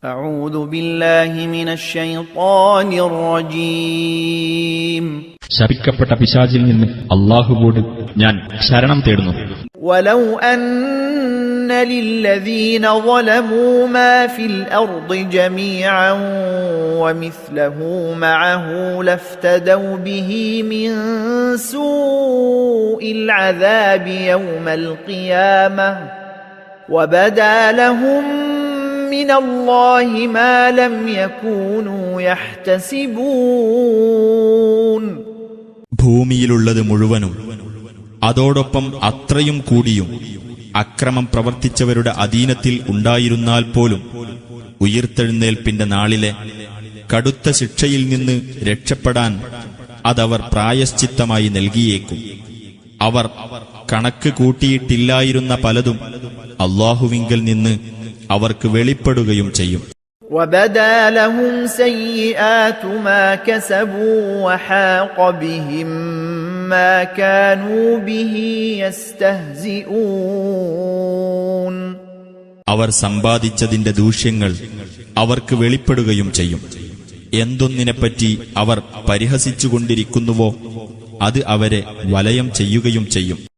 أعوذ بالله من الشيطان الرجيم ശപിക്കപ്പെട്ട പിശാചിൽ നിന്ന് അല്ലാഹുവോട് ഞാൻ ശരണം തേടുന്നു. ولو أن للذين ظلموا ما في الأرض جميعا ومثله معه لافتدوا به من سوء العذاب يوم القيامة وبدا لهم من الله ما لم يكونوا يحتسبون. ഭൂമിയിലുള്ളത് മുഴുവനും അതോടൊപ്പം അത്രയും കൂടിയും അക്രമം പ്രവർത്തിച്ചവരുടെ അധീനത്തിൽ ഉണ്ടായിരുന്നാൽ പോലും ഉയിർത്തെഴുന്നേൽപ്പിന്റെ നാളിലെ കടുത്ത ശിക്ഷയിൽ നിന്ന് രക്ഷപ്പെടാൻ അതവർ പ്രായശ്ചിത്തമായി നൽകിയേക്കും. അവർ കണക്ക് കൂട്ടിയിട്ടില്ലായിരുന്ന പലതും അല്ലാഹുവിങ്കൽ നിന്ന് അവർക്ക് വെളിപ്പെടുകയും ചെയ്യും. وَبَدَا لَهُمْ سَيِّئَاتُ مَا كَسَبُوا وَحَاقَ بِهِمْ مَا كَانُوا بِهِ يَسْتَهْزِئُونَ. അവർ സമ്പാദിച്ചതിന്റെ ദൂഷ്യങ്ങൾ അവർക്ക് വെളിപ്പെടുകയും ചെയ്യും. എന്തൊന്നിനെപ്പറ്റി അവർ പരിഹസിച്ചുകൊണ്ടിരിക്കുന്നുവോ അത് അവരെ വലയം ചെയ്യുകയും ചെയ്യും.